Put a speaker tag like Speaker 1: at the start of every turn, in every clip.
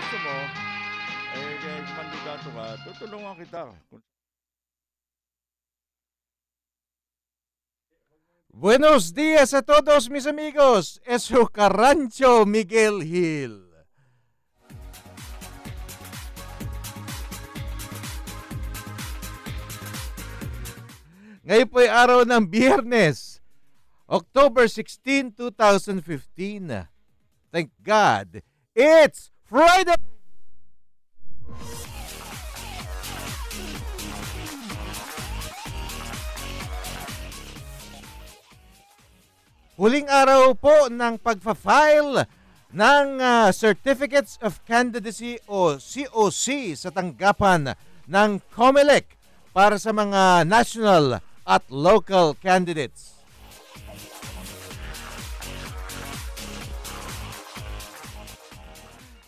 Speaker 1: gusto mo, kaya mandidato ka, tutulungan kita.
Speaker 2: Buenos días a todos mis amigos. Es su Carancho Miguel Hill. Ngayon po ay araw ng Biyernes, October 16, 2015. Thank God, it's Friday! Huling araw po ng pagfa-file ng Certificates of Candidacy o COC sa tanggapan ng COMELEC para sa mga national at local candidates.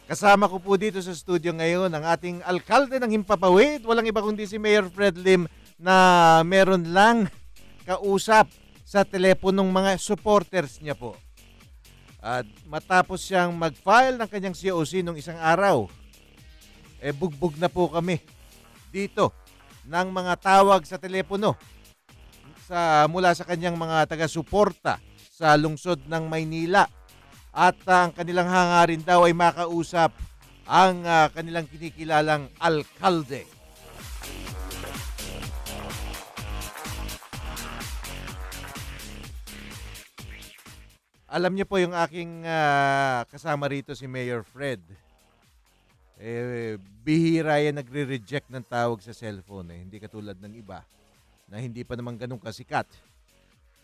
Speaker 2: Kasama ko po dito sa studio ngayon ang ating alkalde ng Himpapawid, walang iba kundi si Mayor Fred Lim na meron lang kausap sa teleponong mga supporters niya po. At matapos siyang mag-file ng kanyang COC nung isang araw, bugbog na po kami dito ng mga tawag sa telepono mula sa kanyang mga taga-suporta sa lungsod ng Maynila. At ang kanilang hangarin daw ay makausap ang kanilang kinikilalang alkalde. Alam niyo po yung aking kasama rito si Mayor Fred. Bihira yan nagre-reject ng tawag sa cellphone. Hindi katulad ng iba na hindi pa naman ganun kasikat.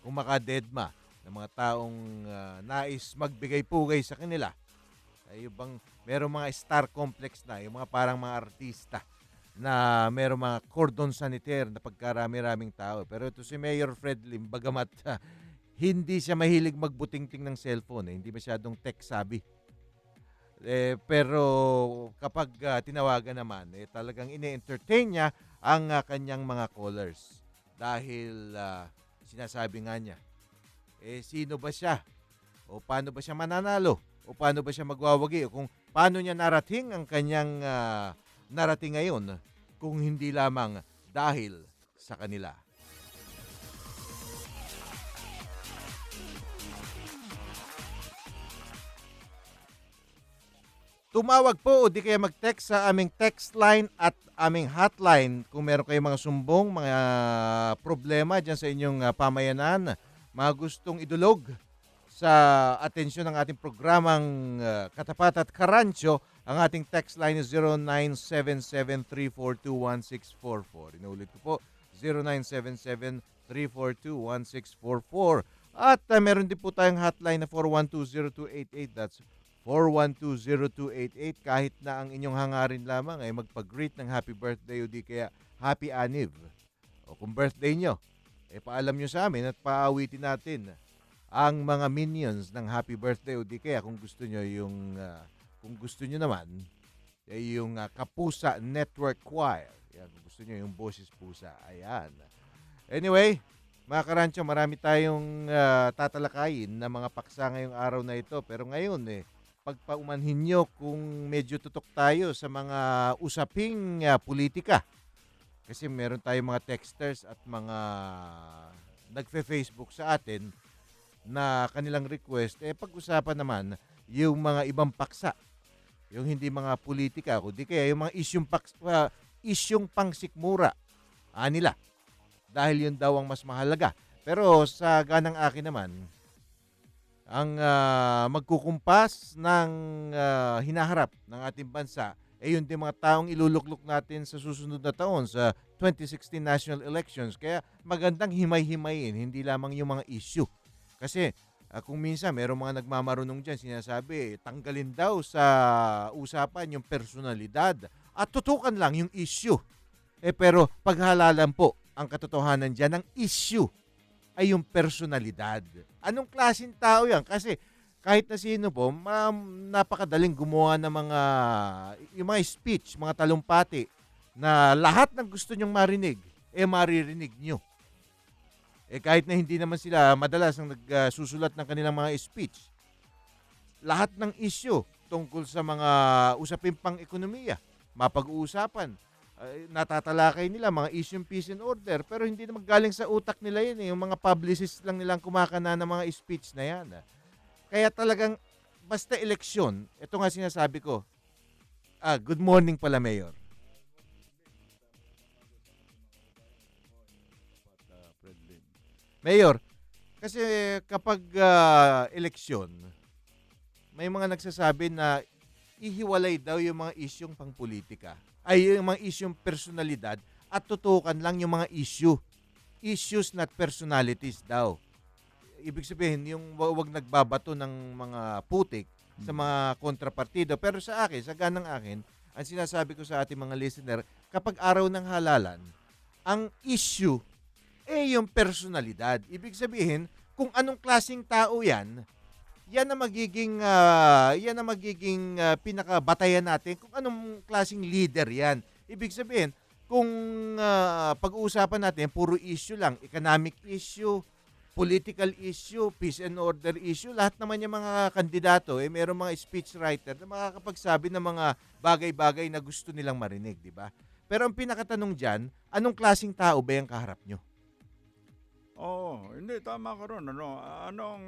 Speaker 2: Kung makadedma ng mga taong nais magbigay-pugay sa kanila. Ay bang merong mga star complex na, yung mga parang mga artista na merong mga cordon sanitaire na pagkarami-raming tao. Pero ito si Mayor Fred Lim, bagamat hindi siya mahilig magbutingting ng cellphone, hindi masyadong tech savvy. Pero kapag tinawagan naman, talagang ine-entertain niya ang kanyang mga callers. Dahil sinasabi nga niya, sino ba siya? O paano ba siya mananalo? O paano ba siya magwawagi? O kung paano niya narating ang kanyang narating ngayon kung hindi lamang dahil sa kanila. Tumawag po o di kaya mag-text sa aming text line at aming hotline kung meron kayong mga sumbong, mga problema dyan sa inyong pamayanan, mga gustong idulog sa atensyon ng ating programang Katapat at Karancho. Ang ating text line is 0977-342-1644. Inuulit ko po, 0977-342-1644. At meron din po tayong hotline na 412-0288. That's 412-0288. Kahit na ang inyong hangarin lamang ay magpag-greet ng happy birthday o di kaya happy anniv. O kung birthday nyo, paalam nyo sa amin at paawitin natin ang mga minions ng happy birthday o di kaya kung gusto nyo yung kung gusto nyo naman yung Kapusa Network Choir. Yan, kung gusto nyo yung Boses Pusa. Ayan. Anyway, mga Karancho, marami tayong tatalakayin na mga paksa ngayong araw na ito. Pero ngayon pagpaumanhin nyo kung medyo tutok tayo sa mga usaping politika. Kasi meron tayong mga texters at mga nagfe-Facebook sa atin na kanilang request, pag-usapan naman yung mga ibang paksa. Yung hindi mga politika, kundi kaya yung mga isyong pangsikmura nila. Dahil yun daw ang mas mahalaga. Pero sa ganang akin naman, ang magkukumpas ng hinaharap ng ating bansa yun din mga taong iluluklok natin sa susunod na taon sa 2016 national elections. Kaya magandang himay-himayin, hindi lamang yung mga issue. Kasi kung minsan merong mga nagmamarunong dyan, sinasabi tanggalin daw sa usapan yung personalidad at tutukan lang yung issue. Pero paghalalan po ang katotohanan dyan ng issue ay yung personalidad. Anong klaseng tao yan? Kasi kahit na sino po, napakadaling gumawa ng yung mga speech, mga talumpati na lahat ng gusto nyong marinig, maririnig nyo. Kahit na hindi naman sila madalas ang nagsusulat ng kanilang mga speech, lahat ng issue tungkol sa mga usaping pang-ekonomiya, mapag-uusapan. Natatalakay nila mga issue peace and order, pero hindi naman galing sa utak nila yun eh. Yung mga publicists lang nilang kumakana ng mga speech na yan. Kaya talagang basta eleksyon, ito nga sinasabi ko. Good morning pala, Mayor. Mayor, kasi kapag eleksyon, may mga nagsasabi na ihiwalay daw yung mga isyong pangpolitika. Ay, yung mga isyong personalidad at tutukan lang yung mga issue. Issues not personalities daw. Ibig sabihin, yung wag nagbabato ng mga putik sa mga kontrapartido. Pero sa akin, sa ganang akin, ang sinasabi ko sa ating mga listener, kapag araw ng halalan, ang issue yung personalidad. Ibig sabihin, kung anong klaseng tao yan, yan ang magiging pinakabatayan natin kung anong klaseng leader yan. Ibig sabihin, kung pag-uusapan natin, puro issue lang, economic issue, political issue, peace and order issue, lahat naman yung mga kandidato, mayroong mga speechwriter na makakapagsabi ng mga bagay-bagay na gusto nilang marinig, di ba? Pero ang pinakatanong dyan, anong klaseng tao ba yung kaharap nyo?
Speaker 1: Oo, hindi, tama ka ron. Anong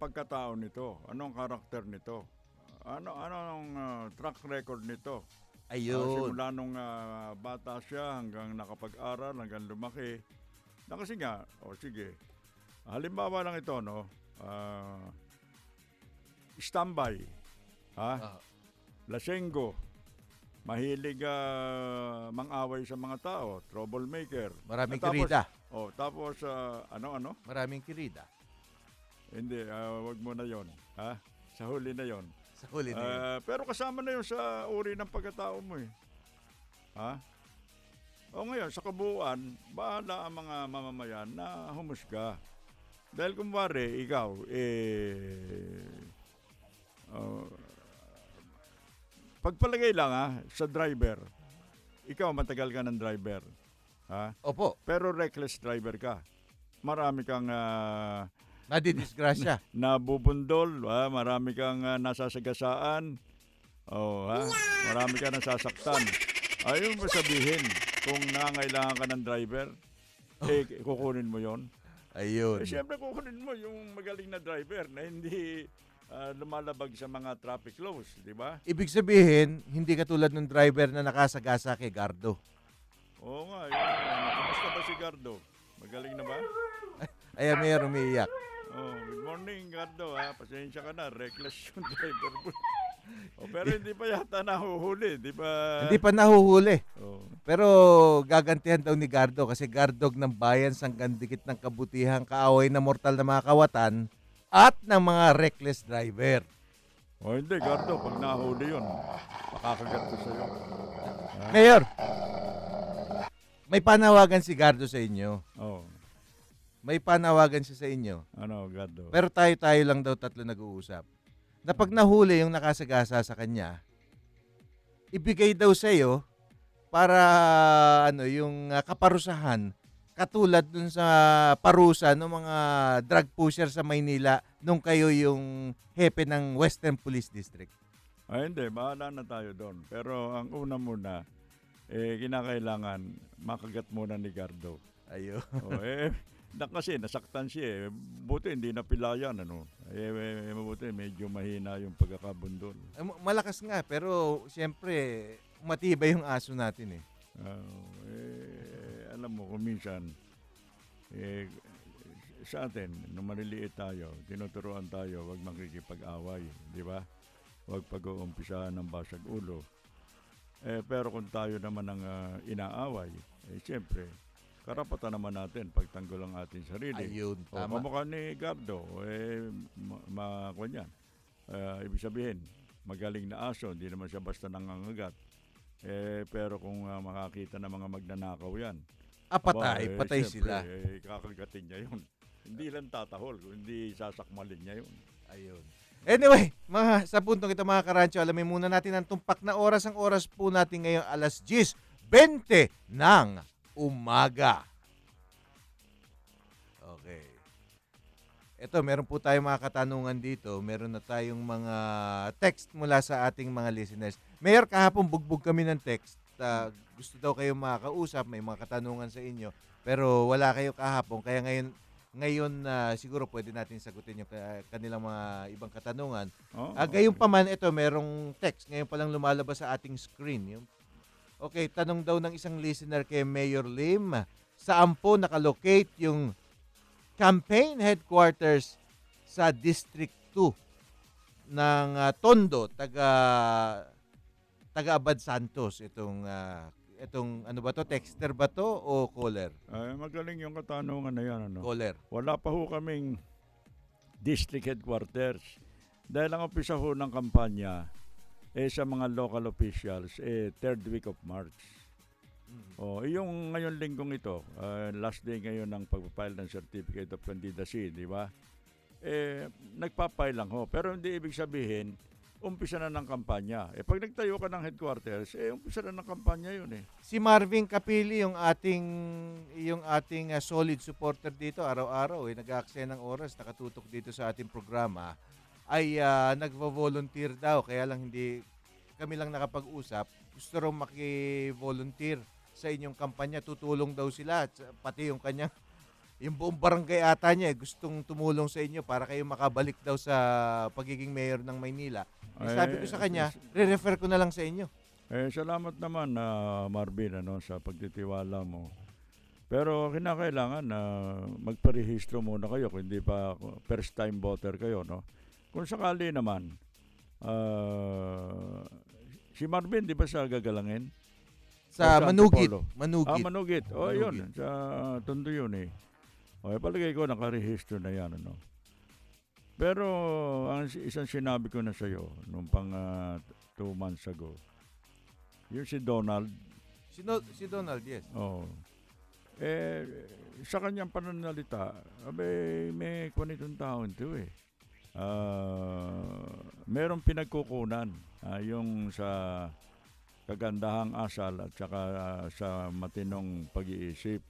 Speaker 1: pagkatao nito? Anong karakter nito? Anong track record nito?
Speaker 2: Ayun.
Speaker 1: Simula nung bata siya hanggang nakapag-aral, hanggang lumaki. Na kasi nga, sige. Halimbawa lang ito, standby. Lasenggo. Mahilig mang-away sa mga tao, troublemaker.
Speaker 2: Maraming kirida.
Speaker 1: Tapos ano?
Speaker 2: Maraming kirida.
Speaker 1: Hindi, wag mo na 'yon, ha? Sa huli na 'yon.
Speaker 2: Sa huli na yun.
Speaker 1: Pero kasama na 'yon sa uri ng pagkatao mo eh. Ha? Ngayon, sa kabuuan, bahala ang mga mamamayan na humusga. Dahil kumpare, ikaw, pagpalagay lang sa driver. Ikaw matagal ka ng driver. Ha?
Speaker 2: Opo.
Speaker 1: Pero reckless driver ka. Marami kang
Speaker 2: nadidisgrasya.
Speaker 1: Nabubundol, marami kang nasasagasaan. Marami kang nasasaktan. Ayun mo sabihin, kung nangangailangan ka ng driver, kukunin mo 'yon.
Speaker 2: Ayun.
Speaker 1: Siyempre kukunin mo yung magaling na driver na hindi lumalabag sa mga traffic laws, di ba?
Speaker 2: Ibig sabihin, hindi katulad ng driver na nakasagasa kay Gardo.
Speaker 1: Oo nga. Kamusta ba si Gardo? Magaling na ba?
Speaker 2: Ayan, Mayor, umiiyak.
Speaker 1: Good morning, Gardo. Pasensya ka na. Reckless yung driver mo. Pero hindi pa yata nahuhuli, di ba?
Speaker 2: Hindi pa nahuhuli. Pero gagantihan daw ni Gardo kasi Gardog ng bayan, sanggandikit ng kabutihan, kaaway na mortal na mga kawatan, at ng mga reckless driver.
Speaker 1: Hindi, Gardo. Pag nahuli yun, makakagat ko sa'yo.
Speaker 2: Mayor, may panawagan si Gardo sa inyo. May panawagan siya sa inyo.
Speaker 1: Ano, Gardo?
Speaker 2: Pero tayo lang daw tatlo nag-uusap. Na pag nahuli yung nakasagasa sa kanya, ibigay daw sa iyo para yung kaparusahan katulad dun sa parusa ng mga drug pusher sa Maynila nung kayo yung hepe ng Western Police District.
Speaker 1: Hindi, bahala na tayo doon. Pero ang una muna, kinakailangan makagat muna ni Gardo.
Speaker 2: Ayun.
Speaker 1: Kasi nasaktan siya buti hindi napilayan mabuti medyo mahina yung pagkakabundol.
Speaker 2: Malakas nga pero siyempre matibay yung aso natin
Speaker 1: alam mo kung minsan sa atin nung maliliit tayo tinuturuan tayo wag makikipag-away, di ba? Wag pag-uumpisahan ng basag ulo. Pero kung tayo naman ang inaaway, siyempre karapatan naman natin pagtanggol ang ating sarili.
Speaker 2: Ayun, tama.
Speaker 1: Kamukha ni Gardo, yan. Ibig sabihin, magaling na aso, hindi naman siya basta nangangagat. Pero kung makakita ng mga magnanakaw yan,
Speaker 2: patay sila.
Speaker 1: Kakagatin niya yun. Hindi lang tatahol, hindi sasakmalin niya yun.
Speaker 2: Ayun. Anyway, sa puntong ito mga karancho, alamin muna natin ang tumpak na oras. Ang oras po natin ngayon alas 10:20 ng umaga. Okay. Ito, meron po tayong mga katanungan dito. Meron na tayong mga text mula sa ating mga listeners. Mayor, kahapon bugbog kami ng text. Gusto daw kayong makakausap, may mga katanungan sa inyo. Pero wala kayo kahapon. Kaya ngayon siguro pwede natin sagutin yung kanilang mga ibang katanungan.
Speaker 1: Oh,
Speaker 2: Gayon
Speaker 1: okay.
Speaker 2: pa man, ito, merong text. Ngayon pa lang lumalabas sa ating screen. Okay, tanong daw ng isang listener kay Mayor Lim, saan po nakalocate yung campaign headquarters sa District 2 ng Tondo, taga Abad Santos. Itong ano ba to, texter ba to o caller?
Speaker 1: Magaling yung katanungan na yan. Ano?
Speaker 2: Caller.
Speaker 1: Wala pa ho kaming district headquarters. Dahil ang umpisa ho ng kampanya sa mga local officials, third week of March. Yung ngayon linggong ito, last day ngayon ng pagpapile ng Certificate of Candidacy, di ba? Nagpapile lang ho. Pero hindi ibig sabihin, umpisa na ng kampanya. Pag nagtayo ka ng headquarters, umpisa na ng kampanya yun eh.
Speaker 2: Si Marvin Capili, yung ating solid supporter dito, araw-araw, nag-aaksaya ng oras, nakatutok dito sa ating programa, ay nagvo-volunteer daw. Kaya lang kami lang nakapag-usap. Gusto raw maki-volunteer sa inyong kampanya. Tutulong daw sila. Pati yung buong barangay ata niya, gustong tumulong sa inyo para kayo makabalik daw sa pagiging mayor ng Maynila. Sabi ko sa kanya, re-refer ko na lang sa inyo.
Speaker 1: Salamat naman na Marvin sa pagtitiwala mo. Pero kinakailangan na magparehistro muna kayo kung hindi pa first time voter kayo, no? Kung sakali naman, si Marvin, di ba sa Gagalangin?
Speaker 2: Sa Manugit.
Speaker 1: Antipolo?
Speaker 2: Manugit.
Speaker 1: Manugit.
Speaker 2: Manugit.
Speaker 1: Yun. Sa Tondo yun eh. Palagay ko, nakarehistro na yan, ano? Pero, ang isang sinabi ko na sa'yo, nung pang 2 months ago, yung si Donald.
Speaker 2: Si Donald, yes.
Speaker 1: Sa kanyang pananalita, may kwanitong taon ito eh. Merong pinagkukunan yung sa kagandahang asal at saka sa matinong pag-iisip.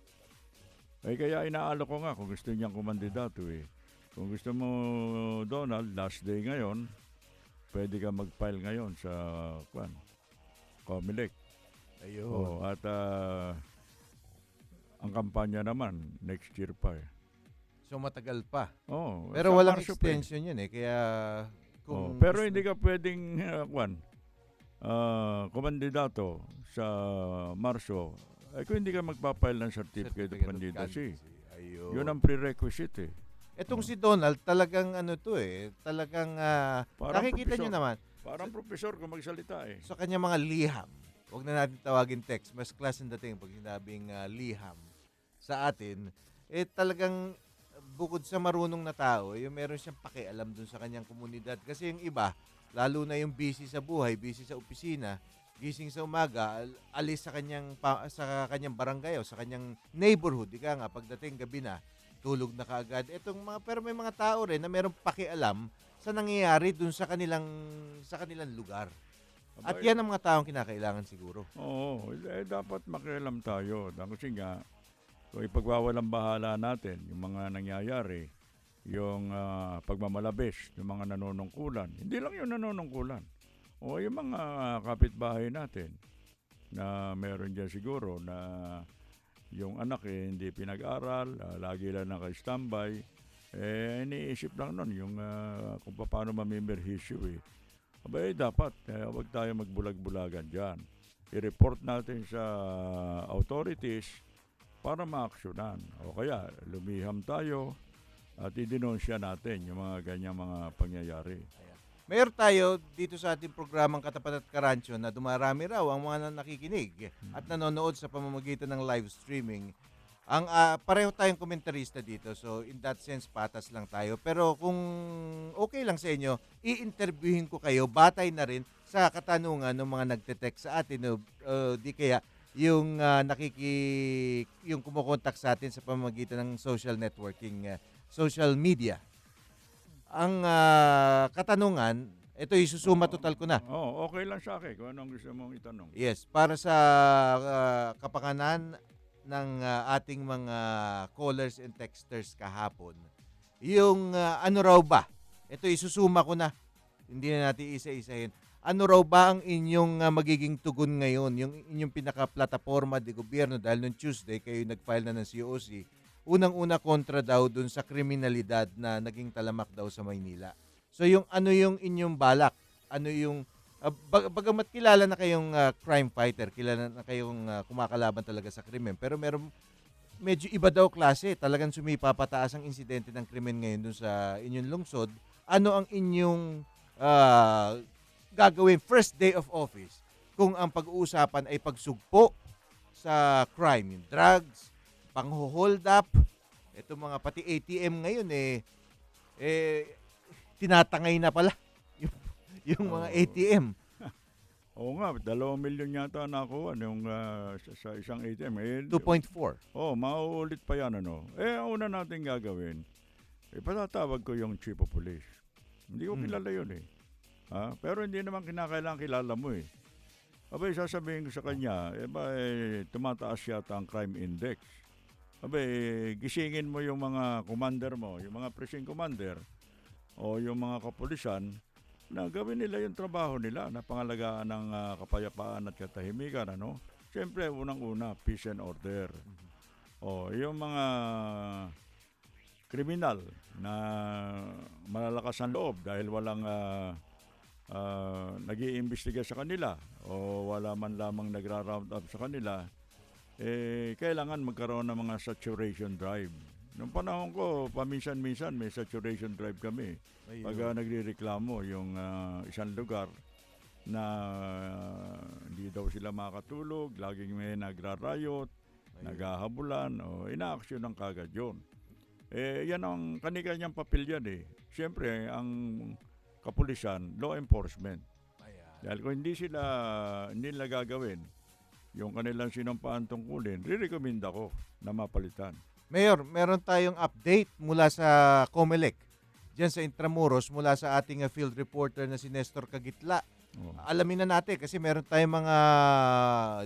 Speaker 1: Kaya inaalo ko nga kung gusto niyang kumandidato eh. Kung gusto mo, Donald, last day ngayon, pwede ka mag-file ngayon sa Comelec.
Speaker 2: Ayun.
Speaker 1: At ang kampanya naman, next year pa eh.
Speaker 2: So matagal pa.
Speaker 1: sa
Speaker 2: Pero walang
Speaker 1: Marso
Speaker 2: extension yun eh. Kaya
Speaker 1: pero hindi ka pwedeng kumandidato sa Marso kung hindi ka magpapile ng Certificate of Candidacy.
Speaker 2: Ayun.
Speaker 1: Yun ang prerequisite eh.
Speaker 2: Etong si Donald, talagang talagang
Speaker 1: Parang
Speaker 2: nakikita
Speaker 1: profesor.
Speaker 2: nyo naman
Speaker 1: Parang profesor kung magsalita eh.
Speaker 2: sa kanya mga liham. Huwag na natin tawagin text. Mas class ang dating pag sinabing liham sa atin. Talagang bukod sa marunong na tao, yung meron siyang pakialam dun sa kanyang komunidad. Kasi yung iba, lalo na yung busy sa buhay, busy sa opisina, gising sa umaga, alis sa kanyang barangay o sa kanyang neighborhood. Ika nga, pagdating gabi na, tulog na kaagad. Pero may mga tao rin na merong pakialam sa nangyayari dun sa kanilang lugar. At yan ang mga taong kinakailangan siguro.
Speaker 1: Dapat makialam tayo. Kasi nga, kung ipagwawalang bahala natin yung mga nangyayari, yung pagmamalabis, yung mga nanunungkulan. Hindi lang yung nanunungkulan. Yung mga kapitbahay natin na meron dyan siguro na yung anak hindi pinag-aral, lagi lang naka-standby. Iniisip lang nun yung kung paano mamimerhisyo eh. Dapat, wag tayo magbulag-bulagan dyan. I-report natin sa authorities para ma-aksyonan. O kaya, lumiham tayo at i-denunsya natin yung mga ganyang mga pangyayari.
Speaker 2: Mayor, tayo dito sa ating programang Katapat at Karancho na dumarami raw ang mga nakikinig at nanonood sa pamamagitan ng live streaming. Pareho tayong komentarista dito, so in that sense, patas lang tayo. Pero kung okay lang sa inyo, i-interviewin ko kayo, batay na rin sa katanungan ng mga nagte-text sa atin, di kaya yung yung kumukontak sa atin sa pamamagitan ng social networking, social media. Ang katanungan, ito isusuma total ko na.
Speaker 1: Okay lang sa akin kung anong gusto mong itanong.
Speaker 2: Yes, para sa kapakanan ng ating mga callers and texters kahapon. yung ano raw ba? Ito isusuma ko na. Hindi na natin isa-isahin. Ano raw ba ang inyong magiging tugon ngayon? Yung inyong pinaka-plataforma de gobyerno dahil noong Tuesday kayo nag-file na ng COC. Unang-una kontra daw dun sa kriminalidad na naging talamak daw sa Maynila. So yung ano yung inyong balak? Ano yung bagamat kilala na kayong crime fighter, kilala na kayong kumakalaban talaga sa krimen, pero meron medyo iba daw klase. Talagang sumipapataas ang insidente ng krimen ngayon dun sa inyong lungsod. Ano ang inyong gagawin first day of office kung ang pag-uusapan ay pagsugpo sa crime, yung drugs, pang-hold up, ito mga pati ATM ngayon tinatangay na pala yung mga ATM.
Speaker 1: Oo nga, 2 milyon yata nakuha yung sa isang ATM.
Speaker 2: 2.4.
Speaker 1: Mauulit pa yan ano. Ang una natin gagawin, patatawag ko yung chief of police. Hindi ko kilala yun pero hindi naman kinakailangan kilala mo Abay, sasabihin ko sa kanya, tumataas yata ang crime index. Abay, gisingin mo yung mga commander mo, yung mga precinct commander, o yung mga kapulisan, na gawin nila yung trabaho nila na pangalagaan ng kapayapaan at katahimikan. Siyempre, unang-una, peace and order. Yung mga kriminal na malalakas ang loob dahil walang nag-iimbestiga sa kanila o wala man lamang nagra-round up sa kanila, kailangan magkaroon ng mga saturation drive. Noong panahon ko, paminsan-minsan may saturation drive kami. Pag nagrereklamo yung isang lugar na hindi daw sila makatulog, laging may nagrarayot, naghahabulan, o ina-action ng kagad yun. Yan ang kani-kanyang papel yan Siyempre, ang kapulisan, law enforcement. Dahil kung hindi nila gagawin yung kanilang sinampaan tungkulin, re-recommend ako na mapalitan.
Speaker 2: Mayor, meron tayong update mula sa COMELEC diyan sa Intramuros mula sa ating field reporter na si Nestor Kagitla. Alamin na natin kasi meron tayong mga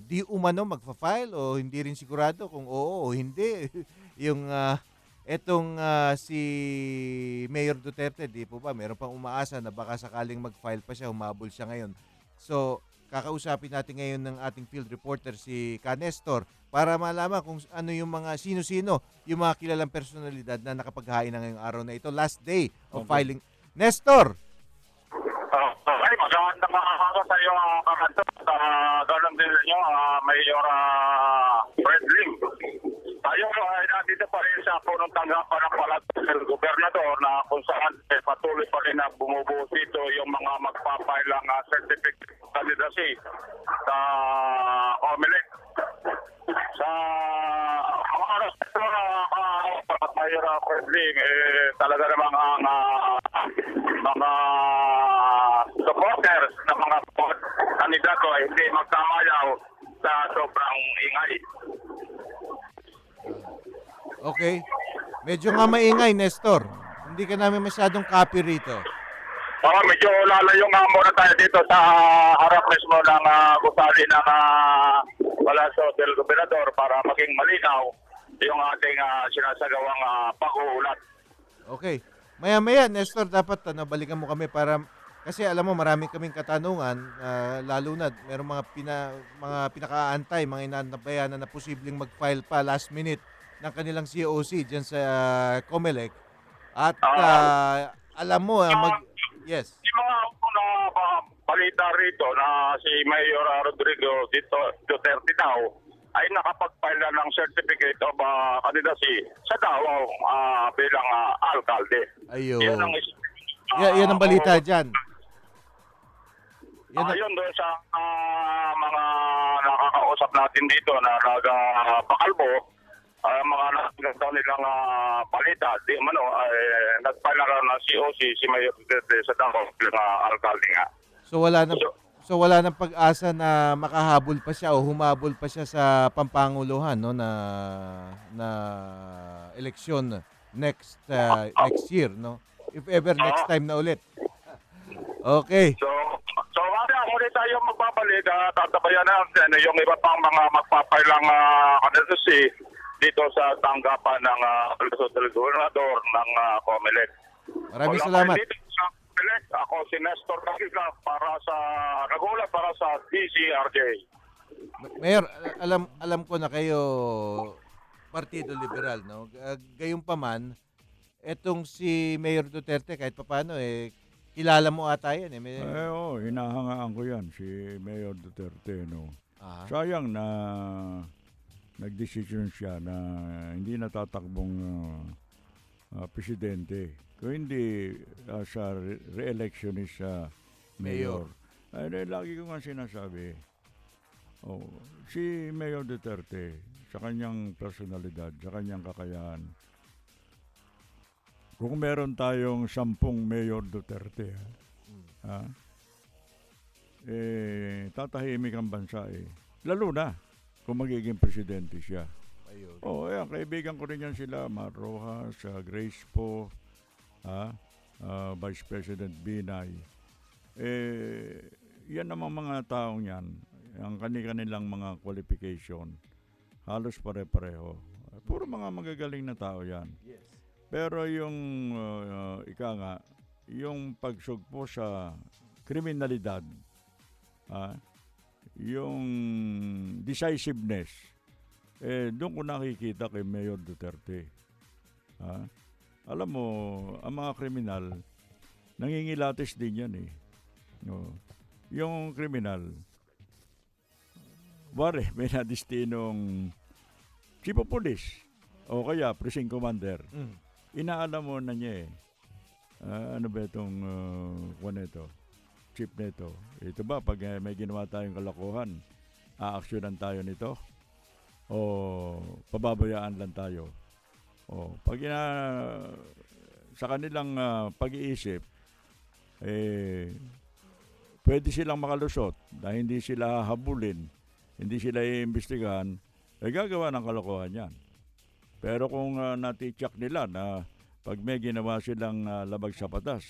Speaker 2: di umano magfa-file o hindi rin sigurado kung oo o hindi. Yung etong si Mayor Duterte, di po ba, meron pang umaasa na baka sakaling mag-file pa siya, humabol siya ngayon. So, kakausapin natin ngayon ng ating field reporter si Nestor para malaman kung ano yung mga sino-sino, yung mga kilalang personalidad na nakapaghain na ngayong araw na ito. Last day of filing. Nestor!
Speaker 3: Ay, magandang araw sa iyo, kakanto. Galang din ninyo, Mayor Fredling. Tayo ay nandito pa rin sa punong tanggapan ng Palacio del Gobernador na kung saan patuloy pa rin na bumubuo dito yung mga magpapailang certificate of candidacy sa COMELEC. Sa mga oras ito, Mayor Fredling, talaga namang ang mga supporters ng mga kandidato ay hindi magkamayaw sa sobrang ingay.
Speaker 2: Okay. Medyo nga maingay, Nestor. Hindi ka namin masyadong copy rito.
Speaker 3: Medyo lalayo nga muna tayo dito sa harap mismo ng gusali ng Palacio del Gobernador para maging malinaw yung ating sinasagawang pag-uulat.
Speaker 2: Okay. Maya-maya, Nestor, dapat balikan mo kami para kasi alam mo marami kaming katanungan, lalo na merong mga pinakaantay, mga inantabayan na posibleng mag-file pa last minute ng kanilang COC diyan sa COMELEC. At alam mo yes.
Speaker 3: Yung mga balita rito na si Mayor Rodrigo Duterte daw ay nakapag-file na ng certificate of candidacy sa Davao bilang alkalde.
Speaker 2: Ayun.
Speaker 3: Yan
Speaker 2: ang balita dyan.
Speaker 3: Yun doon sa mga nakakausap natin dito na nagpakalbo, mga nakakagawa nilang balita, di umano, nag-file na COC si Mayor Duterte sa Davao bilang alkalde nga.
Speaker 2: So wala nang pag-asa na makahabol pa siya o humabol pa siya sa pampanguluhan na eleksyon next year, no? If ever next time na ulit. Okay.
Speaker 3: So muli tayo magbabalik, tatabayan natin yung iba pang mga magpapailang candidacy dito sa tanggapan ng Gobernador ng COMELEC.
Speaker 2: Maraming
Speaker 3: Wala
Speaker 2: salamat.
Speaker 3: kayo dito sa COMELEC. Ako si Nestor Cagica nagulat para sa DCRJ.
Speaker 2: Mayor, alam ko na kayo Partido Liberal, no? Gayunpaman, etong si Mayor Duterte kahit papaano kilala mo ata yan
Speaker 1: hinahangaan ko yan si Mayor Duterte, no.
Speaker 2: Ah.
Speaker 1: Sayang na nagdesisyon siya na hindi natatakbong presidente. Kung hindi sa re-electionist siya mayor. Lagi ko nga sinasabi, si Mayor Duterte, sa kanyang personalidad, sa kanyang kakayahan, kung meron tayong 10 Mayor Duterte, tatahimik ang bansa Lalo na kung magiging presidente siya.
Speaker 2: Ayun.
Speaker 1: Kaibigan ko rin yan sila, Mar Rojas, Grace Po, Vice President Binay. Yan namang mga taong yan, ang kanilang mga qualification, halos pare-pareho. Puro mga magagaling na tao yan.
Speaker 2: Yes.
Speaker 1: Pero yung yung pagsugpo sa kriminalidad, yung decisiveness, doon ko nakikita kay Mayor Duterte. Alam mo, ang mga kriminal, nangingilatis din yan Yung kriminal, may nadistinong chief of police o kaya precinct commander. Inaalam mo na niya ano ba itong chief nito? Ito ba pag may ginawa tayong kalokohan, aaksyonan tayo nito? O pababayaan lang tayo? O pag sa kanilang pag-iisip, pwede silang makalusot dahil hindi sila habulin, hindi sila iimbestigahan, gagawa ng kalokohan yan. Pero kung natityak nila na pag may ginawa silang labag sa batas,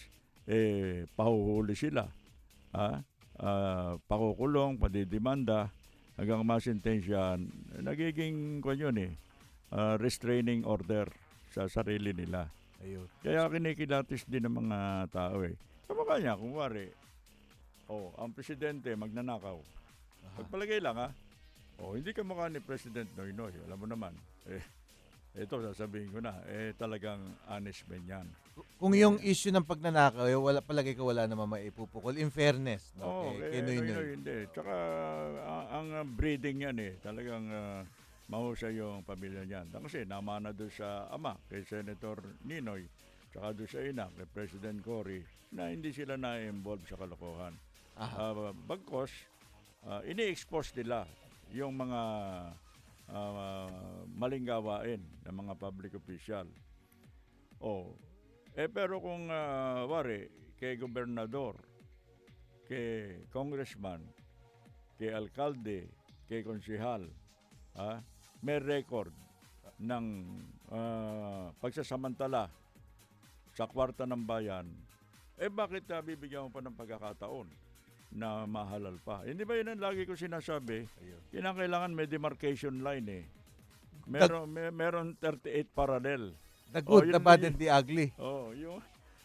Speaker 1: pahuhuli sila. Pakukulong, padidimanda, hanggang masintensyahan, nagiging restraining order sa sarili nila.
Speaker 2: Ayun.
Speaker 1: Kaya kinikilatis din ng mga tao Kamukha niya, kung wari, ang presidente magnanakaw. Pagpalagay lang hindi ka mukha ni President Noynoy, alam mo naman. Ito, sasabihin ko na, talagang honest man yan.
Speaker 2: Kung yung issue ng pagnanakaw, palagay ko wala naman maipupukol. In fairness, kay Noynoy.
Speaker 1: Hindi. Tsaka, ang breeding yan talagang mahusay yung pamilya niyan. Kasi namana doon sa ama, kay Senator Ninoy, tsaka doon sa ina, kay President Cory, na hindi sila na-involve sa kalokohan. Bagkos, ini-expose nila yung mga maling gawain ng mga public official. Pero kung kay gobernador, kay congressman, kay alkalde, kay konsehal, may record ng pagsasamantala sa kwarta ng bayan, bakit bibigyan mo pa ng pagkakataon na mahalal pa? Hindi ba yun ang lagi ko sinasabi? Kailangan may demarcation line Meron 38 parallel.
Speaker 2: The good, the bad, and the ugly.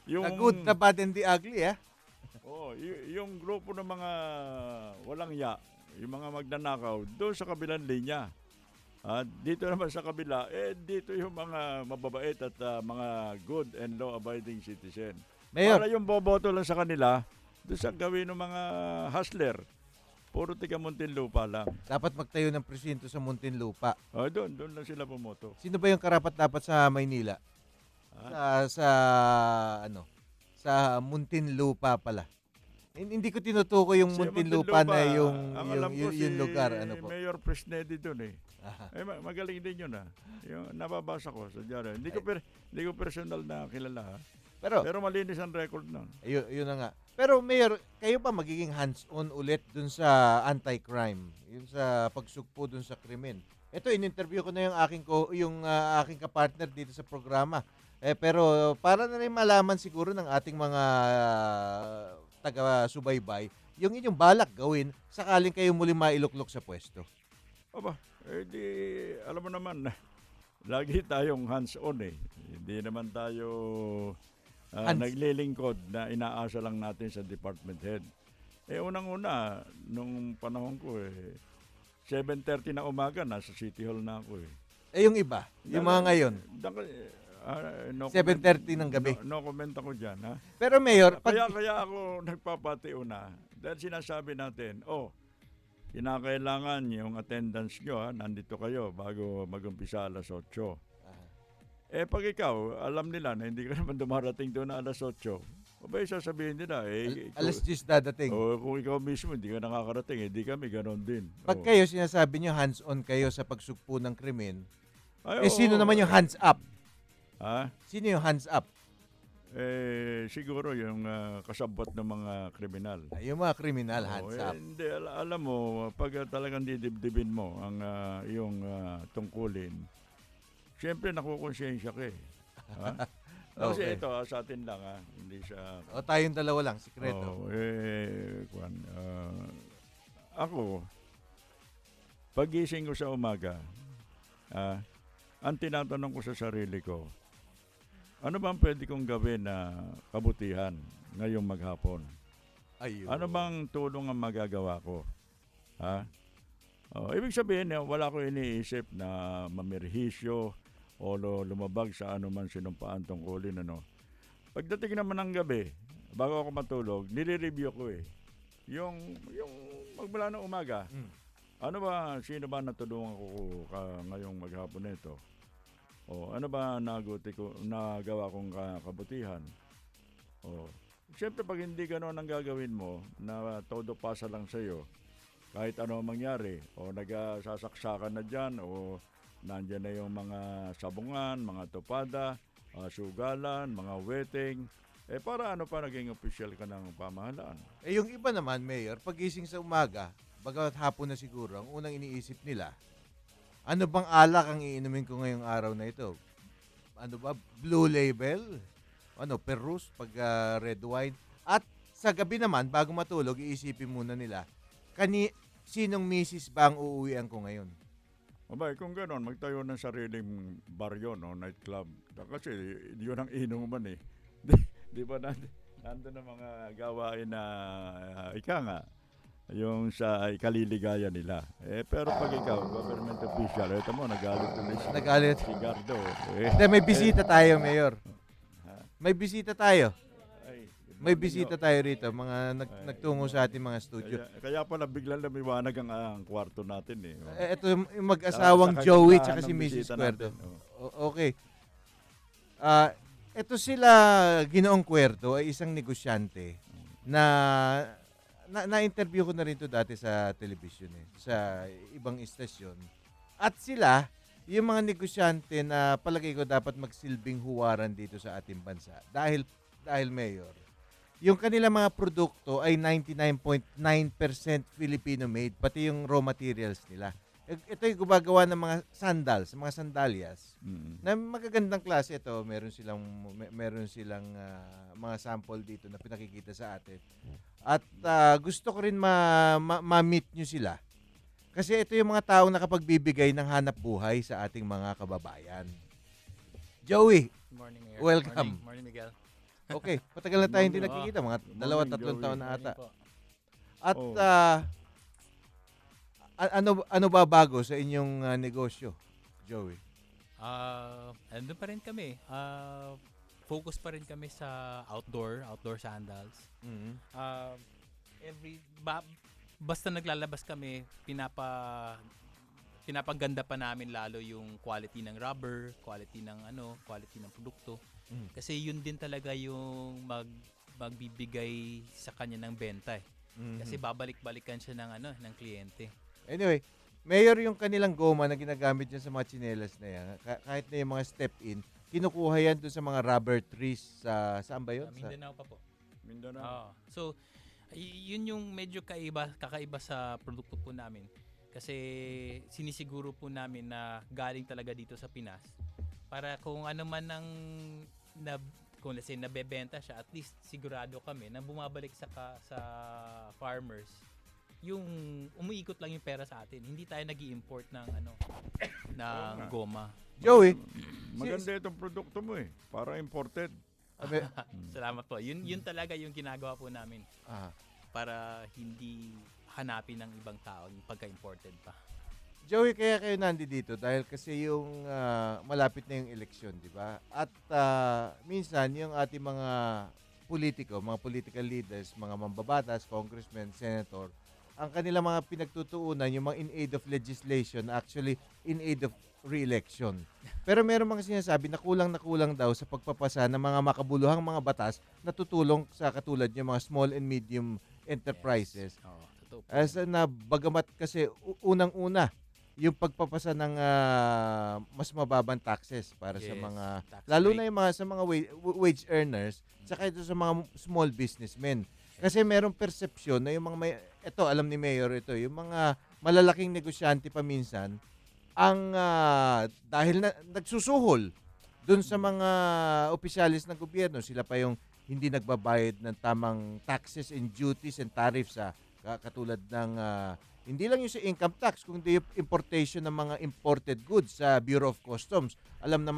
Speaker 2: The good, the bad, and the ugly,
Speaker 1: yung grupo ng mga walang yung mga magnanakaw, doon sa kabilang linya. Dito naman sa kabila, dito yung mga mababait at mga good and law-abiding citizen.
Speaker 2: Mayor,
Speaker 1: para yung boboto lang sa kanila, doon sa gawin ng mga hustler, puro tiga Muntinlupa lang.
Speaker 2: dapat magtayo ng presinto sa Muntinlupa.
Speaker 1: Doon lang sila pumoto.
Speaker 2: Sino ba yung karapat-dapat sa Maynila? Sa Muntinlupa pala. Hindi ko tinutukoy yung Muntinlupa na yung lugar.
Speaker 1: Mayor Fresnedi doon magaling din yun Yung nababasa ko sa diaryo. Hindi ko personal na kilala Pero malinis ang record nun.
Speaker 2: Yun na nga. Pero Mayor, kayo pa magiging hands-on ulit dun sa anti-crime, yung sa pagsugpo dun sa krimen. Ito, in-interview ko na yung aking kapartner dito sa programa. Pero para na rin malaman siguro ng ating mga taga-subaybay, yung inyong balak gawin sakaling kayo muli mailuklok sa pwesto.
Speaker 1: Alam mo naman, lagi tayong hands-on eh. Hindi naman tayo naglilingkod na inaasa lang natin sa department head. Unang-una, nung panahon ko 7:30 na umaga, nasa City Hall na ako eh.
Speaker 2: Yung iba, yung mga ngayon,
Speaker 1: No
Speaker 2: 7:30 ng gabi.
Speaker 1: No comment ako dyan, ha?
Speaker 2: Pero Mayor,
Speaker 1: Kaya ako nagpapatiuna. Dahil sinasabi natin, kinakailangan yung attendance nyo, ha? Nandito kayo bago mag-umpisa alas 8. Pag ikaw, alam nila na hindi ka naman dumarating doon na alas 8, abay sasabihin nila,
Speaker 2: alas 10 dadating.
Speaker 1: Kung ikaw mismo hindi ka nakakarating, hindi kami ganon din.
Speaker 2: Pag kayo sinasabi nyo hands-on kayo sa pagsugpo ng krimen,
Speaker 1: Ay,
Speaker 2: sino naman yung hands up?
Speaker 1: Ha?
Speaker 2: Sino yung hands up?
Speaker 1: Siguro yung kasabot ng mga kriminal.
Speaker 2: Yung mga kriminal, hands up.
Speaker 1: Hindi, alam mo, pag talagang didibdibin mo ang yung tungkulin, siyempre nakukonsensya ka eh. Ha? Kasi
Speaker 2: Okay.
Speaker 1: ito, sa atin lang hindi sa...
Speaker 2: O tayong dalawa lang, sikreto.
Speaker 1: Ako, pagising ko sa umaga, ang tinatanong ko sa sarili ko, ano bang pwede kong gawin na kabutihan ngayong maghapon?
Speaker 2: Ayun.
Speaker 1: Ano bang tulong ang magagawa ko? Ha? Ibig sabihin, wala ko iniisip na mamerhisyo o lumabag sa anuman sinumpaan tungkulin. Pagdating naman ng gabi, bago ako matulog, nire-review ko yung magmula ng umaga. Sino ba natulungan ko ngayong maghapon na ito? Ano ba nagawa kong kabutihan? Siyempre pag hindi gano'n ang gagawin mo, na todo pasa lang sa'yo, kahit ano mangyari, nagsasaksakan na dyan, nandyan na yung mga sabungan, mga tupada, sugalan, mga wedding, para ano pa naging official ka ng pamahalaan?
Speaker 2: Yung iba naman, Mayor, pagising sa umaga, bagamat hapon na siguro, ang unang iniisip nila, ano bang alak ang iinumin ko ngayong araw na ito? Ano ba? Blue Label? Perus pag red wine? At sa gabi naman, bago matulog, iisipin muna nila, sinong misis ba ang uuwian ko ngayon?
Speaker 1: Kung gano'n, magtayo ng sariling baryo, nightclub. Kasi yun ang inuman eh. Di ba nandun ang mga gawain na ika nga, yung sa ikaliligaya nila. Pero pag ikaw, government official, ito mo, nagalit tuloy si
Speaker 2: Nagalit.
Speaker 1: Gardo.
Speaker 2: May bisita tayo, Mayor. May bisita tayo. May bisita tayo rito, mga nagtungo sa ating mga studio.
Speaker 1: Kaya pala biglang lumiwanag ang kwarto natin eh.
Speaker 2: Ito yung mag-asawang Joey tsaka si Mrs. Cuerdo. Okay. Ito sila, Ginoong Cuerdo, ay isang negosyante na-interview ko na rin to dati sa television sa ibang istasyon. At sila, yung mga negosyante na palagay ko dapat magsilbing huwaran dito sa ating bansa. Dahil Mayor, yung kanilang mga produkto ay 99.9% Filipino-made, pati yung raw materials nila. Ito yung gumagawa ng mga sandals, mga sandalyas. Na magagandang klase ito, meron silang mga sample dito na pinakikita sa atin. At gusto ko rin ma-meet nyo sila. Kasi ito yung mga taong nakapagbibigay ng hanap buhay sa ating mga kababayan. Joey,
Speaker 4: Good morning, Mayor.
Speaker 2: welcome.
Speaker 4: Morning, Miguel.
Speaker 2: Okay, matagal na tayo hindi nakikita, mga 2-3 taon na ata.
Speaker 4: Morning po.
Speaker 2: At ano ba bago sa inyong negosyo, Joey?
Speaker 4: Andun pa rin kami. Focus pa rin kami sa outdoor sandals. Basta naglalabas kami, pinapaganda pa namin lalo yung quality ng rubber, quality ng produkto. Kasi yun din talaga yung magbibigay sa kanya ng benta eh. Kasi babalik-balikan siya ng kliyente.
Speaker 2: Anyway, Mayor, yung kanilang goma na ginagamit niya sa mga tsinelas na yan, kahit na yung mga step-in, kinukuha yan doon sa mga rubber trees saan ba yun?
Speaker 4: Mindanao pa po.
Speaker 1: Mindanao.
Speaker 4: So, yun yung medyo kakaiba sa produkto po namin. Kasi sinisiguro po namin na galing talaga dito sa Pinas. Para kung ano man kung let's say nabebenta siya, at least sigurado kami na bumabalik sa farmers. Yung umiikot lang yung pera sa atin. Hindi tayo nag-i-import ng goma.
Speaker 2: Joey,
Speaker 1: Maganda itong produkto mo eh. Para imported.
Speaker 2: sabi,
Speaker 4: Salamat po. Yun talaga yung ginagawa po namin
Speaker 2: ah,
Speaker 4: para hindi hanapin ng ibang tao yung pagka-imported pa.
Speaker 2: Joey, kaya kayo nandito dahil kasi yung malapit na yung eleksyon, di ba? At minsan yung ating mga politiko, mga political leaders, mga mambabatas, congressmen, senator, ang kanilang mga pinagtutuunan, yung mga in aid of legislation, actually in aid of re-election. Pero meron mga sinasabi na kulang daw sa pagpapasa ng mga makabuluhang mga batas na tutulong sa katulad yung mga small and medium enterprises.
Speaker 4: Oo, totoo po.
Speaker 2: As na bagamat kasi unang-una yung pagpapasa ng mas mababang taxes para sa
Speaker 4: Yes,
Speaker 2: mga
Speaker 4: tax
Speaker 2: lalo
Speaker 4: break.
Speaker 2: na yung mga sa mga wage earners saka ito sa mga small businessmen. Kasi merong perception na yung mga ito alam ni Mayor ito, yung mga malalaking negosyante pa minsan ang dahil na nagsusuhol doon sa mga opisyalis ng gobyerno, sila pa yung hindi nagbabayad ng tamang taxes and duties and tariffs katulad ng hindi lang yung sa income tax kundi yung importation ng mga imported goods sa Bureau of Customs. Alam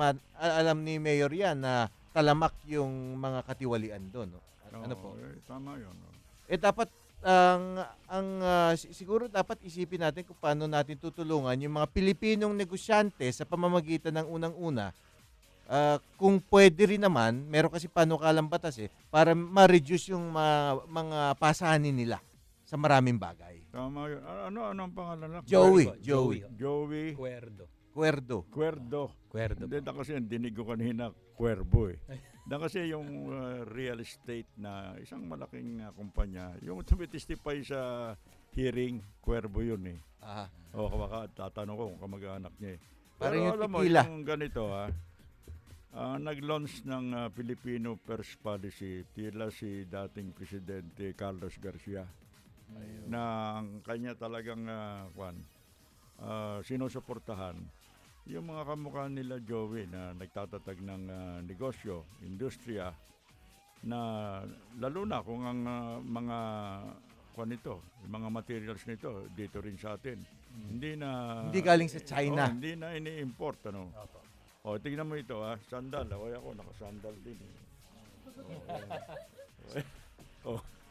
Speaker 2: ni Mayor yan na talamak yung mga katiwalian doon. No? Ano po?
Speaker 1: Tama yun.
Speaker 2: Dapat siguro dapat isipin natin kung paano natin tutulungan yung mga Pilipinong negosyante sa pamamagitan ng unang-una. Kung pwede rin naman, meron kasi panukalang batas para ma-reduce yung mga pasanin nila sa maraming bagay.
Speaker 1: Tama yun. Ano ang pangalan na?
Speaker 2: Joey.
Speaker 1: Joey
Speaker 4: Cuerdo.
Speaker 1: Cuerdo. Hindi na kasi yung dinig ko kanina, Cuervo eh. Na kasi yung real estate na isang malaking kumpanya, yung tumitistify sa hearing, Cuervo yun eh. O baka tatanong ko kung kamag-anak niya eh.
Speaker 2: Parang
Speaker 1: Pero
Speaker 2: yung
Speaker 1: alam mo,
Speaker 2: tequila.
Speaker 1: yung ganito nag-launch ng Filipino First Policy, tila si dating Presidente Carlos Garcia. Na ang kanya talagang sinusuportahan yung mga kamukha nila Joey na nagtatatag ng negosyo, industriya na lalo na kung ang mga yung mga materials nito dito rin sa atin. Hindi
Speaker 2: galing sa China.
Speaker 1: Hindi na ini-import tingnan mo ito sandal. Ako naka-sandal din.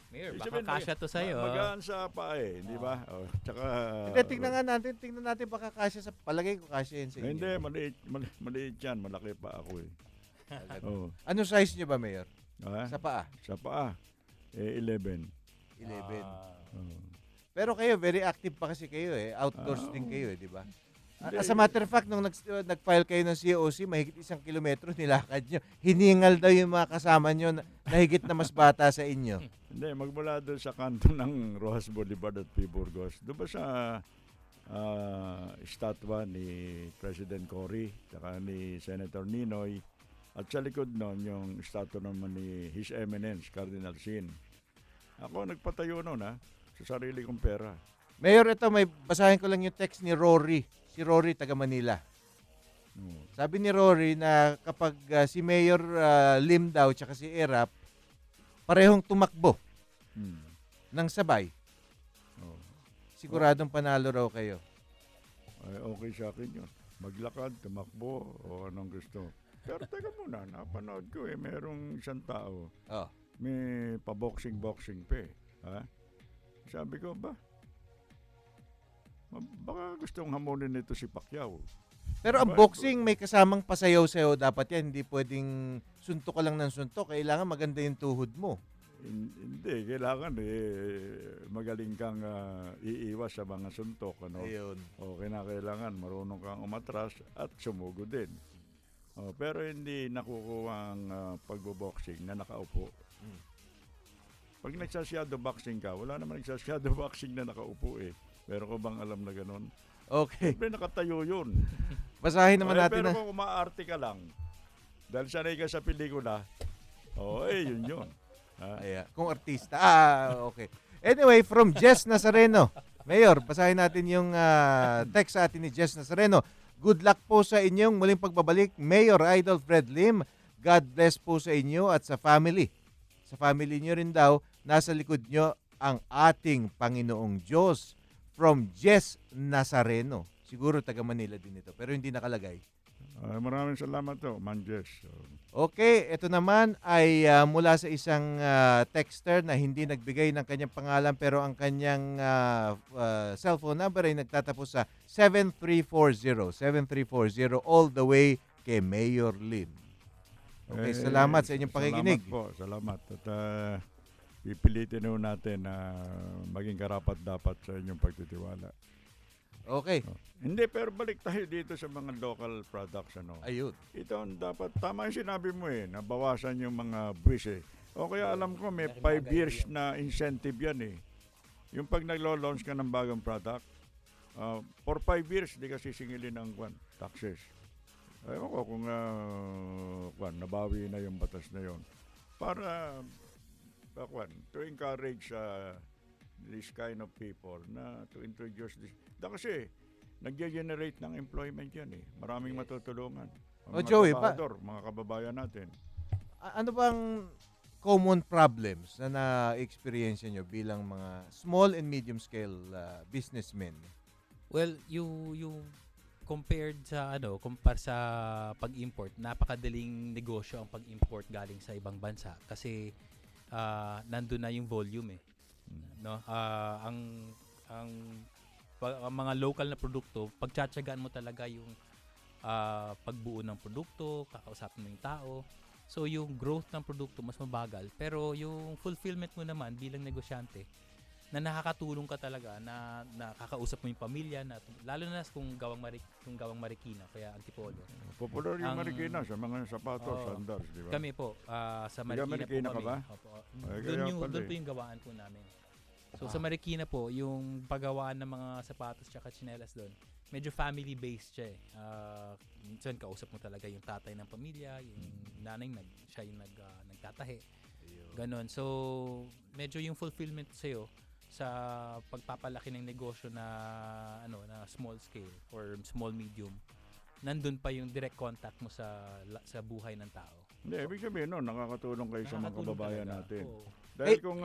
Speaker 4: Mayor, baka kasya to sa'yo.
Speaker 1: Magaan sa paa di ba? Tsaka
Speaker 2: Tingnan natin baka kasya sa palagay ko kasya yun sa inyo.
Speaker 1: hindi, maliit yan. Malaki pa ako eh.
Speaker 2: Ano size nyo ba, Mayor?
Speaker 1: Sa
Speaker 2: Sa paa?
Speaker 1: Sa paa. 11.
Speaker 2: 11.
Speaker 1: Oo.
Speaker 2: Pero kayo, very active pa kasi kayo Outdoors din kayo di ba? As a matter of fact, nung nag-file kayo ng COC, mahigit 1 kilometro nilakad nyo. Hiningal daw yung mga kasama nyo na higit na mas bata sa inyo.
Speaker 1: Hindi, magmula doon sa kanto ng Rojas Boulevard at P. Burgos. Doon ba sa estatwa ni President Cory, saka ni Senator Ninoy, at sa likod noon yung estatwa naman ni His Eminence, Cardinal Sin. Ako nagpatayo noon sa sarili kong pera.
Speaker 2: Mayor, ito, may basahin ko lang yung text ni Rory. Si Rory, taga Manila. Sabi ni Rory na kapag si Mayor Lim daw tsaka si Erap, parehong tumakbo ng sabay. Siguradong panalo raw kayo.
Speaker 1: Ay, okay sa akin yun. Maglakad, tumakbo, o anong gusto. Pero teka muna, napanood ko merong isang tao. May pa-boxing pa Sabi ko, baka gustong hamunin nito si Pacquiao.
Speaker 2: Pero ang boxing may kasamang pasayaw-sayaw dapat yan. Hindi pwedeng suntok ka lang ng suntok. Kailangan maganda yung tuhod mo.
Speaker 1: Hindi, kailangan magaling kang iiwas sa mga suntok.
Speaker 2: Ayun.
Speaker 1: O kinakailangan marunong kang umatras at sumugo din. Pero hindi nakukuha ang pagbo-boxing na nakaupo. Pag nagsashadow boxing ka, wala naman nagsashadow boxing na nakaupo Pero ko bang alam na ganun?
Speaker 2: Okay.
Speaker 1: Siyempre nakatayo yun.
Speaker 2: Basahin naman natin
Speaker 1: pero kung umaarte ka lang, dahil sanay ka sa pelikula, yun.
Speaker 2: Kung artista. Okay. Anyway, from Jess Nazareno. Mayor, basahin natin yung text sa atin ni Jess Nazareno. Good luck po sa inyong muling pagbabalik, Mayor Idol Fred Lim. God bless po sa inyo at sa family. Sa family nyo rin daw, nasa likod nyo ang ating Panginoong Diyos. From Jess Nazareno. Siguro taga Manila din ito, pero hindi nakalagay.
Speaker 1: Maraming salamat to, Manjes.
Speaker 2: Okay, ito naman ay mula sa isang texter na hindi nagbigay ng kanyang pangalan pero ang kanyang cellphone number ay nagtatapos sa 7340. 7340 all the way kay Mayor Lin. Okay, salamat sa inyong pakikinig.
Speaker 1: Salamat po, salamat. At pipilitin ho natin na maging karapat-dapat sa inyong pagtitiwala.
Speaker 2: Okay.
Speaker 1: Hindi, pero balik tayo dito sa mga local products.
Speaker 2: Ayun.
Speaker 1: Ito ang dapat, tama yung sinabi mo nabawasan yung mga buwis O kaya alam ko may 5 years na incentive yan Yung pag naglo-launch ka ng bagong product, for 5 years, di ka sisingilin ng taxes. Ewan ko kung nabawi na yung batas na yon para to encourage this kind of people na to introduce this. Kasi nag-generate ng employment yan Maraming matutulungan. Mga
Speaker 2: Joey,
Speaker 1: mga kababayan natin.
Speaker 2: Ano bang common problems na na-experience nyo bilang mga small and medium scale businessmen?
Speaker 4: Well, yung compared sa compare sa pag-import, napakadaling negosyo ang pag-import galing sa ibang bansa kasi nandun na yung volume no? Ang mga local na produkto, pagtsatsagaan mo talaga yung pagbuo ng produkto, kakausapin mo yung tao. So yung growth ng produkto mas mabagal, pero yung fulfillment mo naman bilang negosyante na nakakatulong ka talaga na nakakausap mo yung pamilya lalo na kung gawang Marikina kaya Antipolo.
Speaker 1: Popular yung Marikina sa mga sapatos, sandals, di ba?
Speaker 4: Kami po sa Marikina po kami.
Speaker 1: Ka ba?
Speaker 4: Opo. Doon po yung gawaan po namin. So sa Marikina po, yung paggawaan ng mga sapatos tsaka tsinelas doon, medyo family-based siya minsan kausap mo talaga yung tatay ng pamilya, yung nanay siya yung nagtatahi. Ganon. So medyo yung fulfillment sa'yo sa pagpapalaki ng negosyo na na small scale or small medium, nandun pa yung direct contact mo sa buhay ng tao.
Speaker 1: Hindi, ibig sabihin nakakatulong kayo sa mga kababayan natin.
Speaker 4: Oo.
Speaker 1: Dahil kung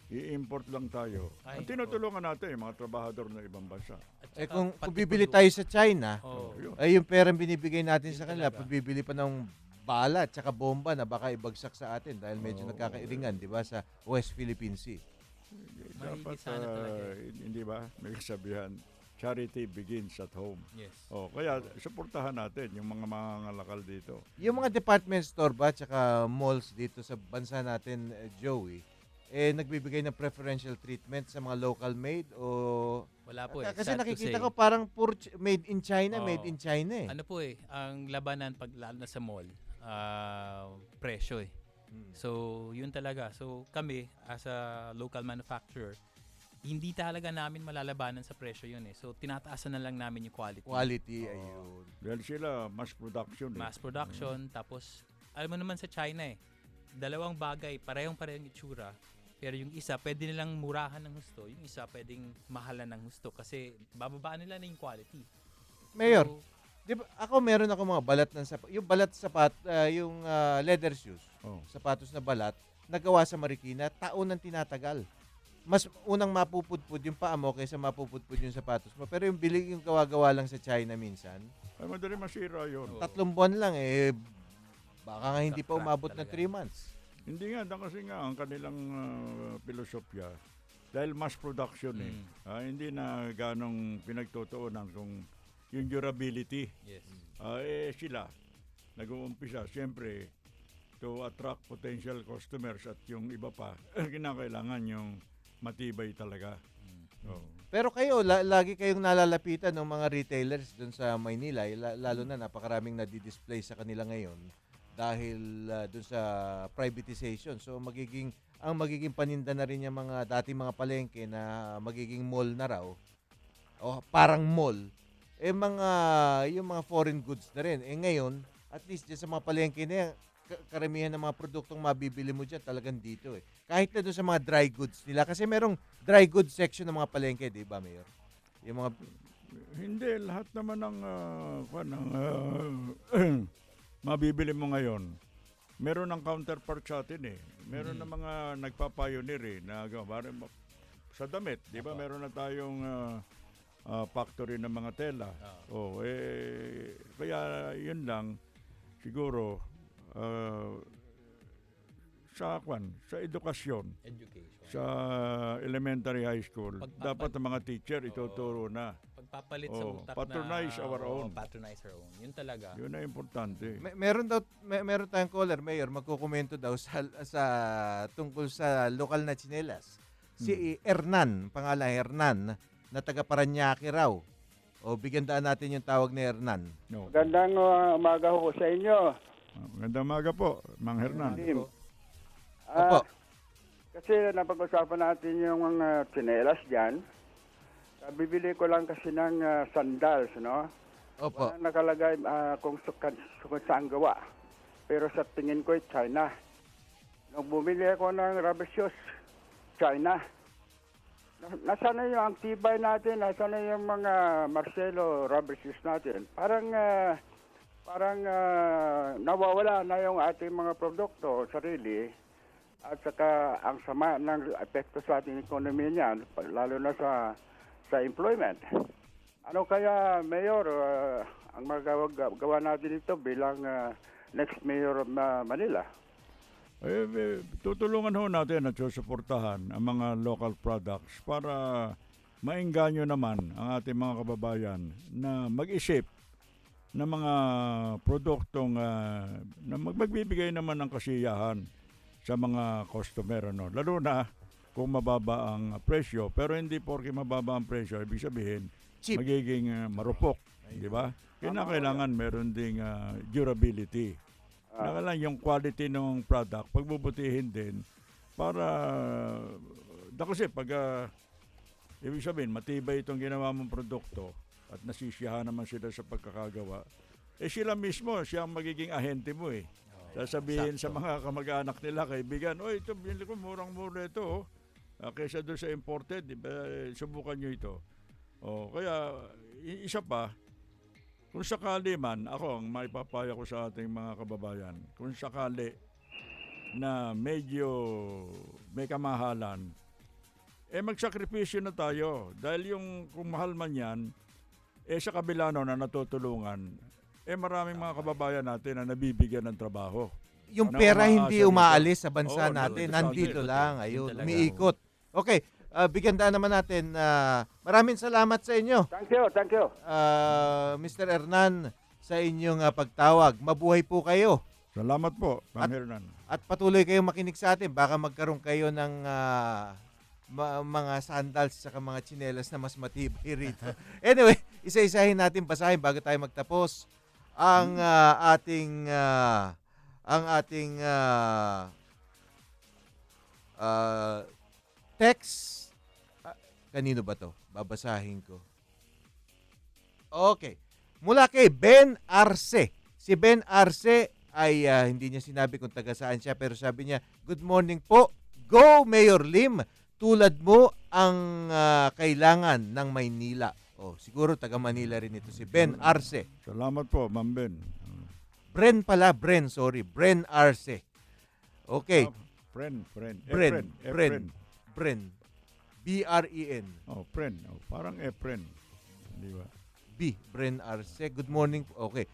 Speaker 1: i-import lang tayo. Ang tinutulungan natin yung mga trabahador ng ibang bansa.
Speaker 2: Kung bibili tayo sa China, ay yung perang binibigay natin sa kanila, bibili pa ng bala at saka bomba na baka ibagsak sa atin dahil medyo nagkakairingan, di ba, sa West Philippine Sea.
Speaker 1: Dapat, hindi ba, may kasabihan, charity begins at home.
Speaker 4: Yes.
Speaker 1: Kaya suportahan natin yung mga mangangalakal dito.
Speaker 2: Yung mga department store ba tsaka malls dito sa bansa natin, Joey, nagbibigay ng preferential treatment sa mga local made o
Speaker 4: wala po
Speaker 2: kasi nakikita ko parang made in China,
Speaker 4: Ano po ang labanan pag lalo na sa mall, presyo So yun talaga. So kami as a local manufacturer, hindi talaga namin malalabanan sa presyo yun So tinataasan na lang namin yung quality.
Speaker 2: Ayun.
Speaker 1: Dahil sila mass production.
Speaker 4: Mass production, tapos alam mo naman sa China dalawang bagay, parehong itsura. Pero yung isa, pwede nilang murahan ng husto. Yung isa, pwedeng mahalan ng husto kasi bababaan nila na yung quality.
Speaker 2: Mayor, di ba, meron ako mga balat ng sapatos. Yung balat yung leather shoes, sapatos na balat, nagawa sa Marikina, taon ang tinatagal. Mas unang mapupudpud yung paa mo kaysa mapupudpud yung sapatos mo. Pero yung bilig yung gawa-gawa lang sa China minsan,
Speaker 1: ay madali masira yun.
Speaker 2: 3 buwan lang baka nga hindi pa umabot ng 3 months.
Speaker 1: Hindi nga, kasi nga ang kanilang filosofya, dahil mass production hindi na ganong pinagtutuunan kung yung durability.
Speaker 4: Yes.
Speaker 1: Sila, nag-uumpisa, siyempre, to attract potential customers at yung iba pa, kinakailangan yung matibay talaga.
Speaker 2: Pero kayo, lagi kayong nalalapitan ng mga retailers doon sa Maynila, lalo na napakaraming nadi-display sa kanila ngayon dahil doon sa privatization. So ang magiging paninda na rin yung mga dating mga palengke na magiging mall na raw o parang mall yung mga foreign goods na rin. Ngayon, at least dyan sa mga palengke na yan, karamihan ng mga produktong mabibili mo dyan talagang dito Kahit na doon sa mga dry goods nila. Kasi merong dry goods section ng mga palengke, di ba, Mayor? Yung mga...
Speaker 1: Hindi, lahat naman ng mabibili mo ngayon. Meron ng counterpart sa atin Meron ng mga nagpa-pioneer na sa damit, di ba? Meron na tayong factory ng mga tela. Kaya yun lang siguro sa edukasyon, sa elementary high school, dapat ang mga teacher ituturo na.
Speaker 4: Pagpapalit sa utak
Speaker 1: patronize our own.
Speaker 4: Patronize our own. Yun talaga.
Speaker 1: Yun na importante.
Speaker 2: Meron tayong caller, Mayor, magkukomento daw sa tungkol sa lokal na tsinelas. Si Hernan, pangalan Hernan, na taga Parañaque raw. O bigyan daan natin yung tawag ni Hernan.
Speaker 1: No.
Speaker 5: Magandang umaga ho sa inyo.
Speaker 1: Magandang umaga po, Mang Hernan.
Speaker 2: Opo.
Speaker 5: Kasi napag-usapan natin yung mga tsinelas dyan. Bibili ko lang kasi ng sandals, no?
Speaker 2: Opo.
Speaker 5: Walang nakalagay kung saan gawa. Pero sa tingin ko, China. Nung bumili ako ng rubber shoes, China. Nasaan na yung tibay natin? Nasaan na yung mga Marcelo rubber shoes natin? Parang nawawala na yung ating mga produkto, sarili. At saka ang sama ng epekto sa ating ekonomiya niyan, lalo na sa employment. Ano kaya, Mayor, ang magagawa natin ito bilang next Mayor of Manila?
Speaker 1: Tutulungan ho natin at susuportahan ang mga local products para maengganyo naman ang ating mga kababayan na mag-isip ng mga produktong na magbibigay naman ng kasiyahan sa mga customer, ano. Lalo na kung mababa ang presyo, pero hindi porke mababa ang presyo ibig sabihin
Speaker 2: Cheap.
Speaker 1: magiging marupok, di ba? Kailangan meron ding durability. Lang yung quality ng product pagbubutihin din para kasi pag ibig sabihin matibay itong ginawa mong produkto at nasisiyahan naman sila sa pagkakagawa, sila mismo siya ang magiging ahente mo eh. Sasabihin sa mga kamag-anak nila, kaibigan, ito binili ko, murang-mura ito. Kaysa doon sa imported, subukan nyo ito. Kaya, isa pa, kung sakali man, ako ang maipapaya ko sa ating mga kababayan, kung sakali na medyo may kamahalan, magsakripisyo na tayo. Dahil kung mahal man yan, sa kabila na natutulungan, maraming mga kababayan natin na nabibigyan ng trabaho.
Speaker 2: Yung pera hindi umaalis sa bansa
Speaker 1: Oo,
Speaker 2: natin. Nandito lang. Ayun,
Speaker 4: talaga.
Speaker 2: umiikot. Okay, bigyan daan naman natin. Maraming salamat sa inyo.
Speaker 5: Thank you.
Speaker 2: Mr. Hernan, sa inyong pagtawag. Mabuhay po kayo.
Speaker 1: Salamat po, Mang Hernan.
Speaker 2: At patuloy kayong makinig sa atin. Baka magkaroon kayo ng mga sandals sa mga tsinelas na mas matibay rito. Anyway, isa-isahin natin basahin bago tayo magtapos ang ating text. Kanino ba to? Babasahin ko. Okay. Mula kay Ben Arce. Si Ben Arce ay hindi niya sinabi kung taga saan siya, pero sabi niya, "Good morning po. Go Mayor Lim. Tulad mo ang kailangan ng Maynila." Siguro taga Manila rin ito si Ben Arce.
Speaker 1: Salamat po, Ma'am Ben.
Speaker 2: Bren Bren Arce. Okay.
Speaker 1: Bren.
Speaker 2: Bren. B-R-E-N.
Speaker 1: Bren. Parang Efren. Di ba?
Speaker 2: Bren Arce. Good morning. Okay.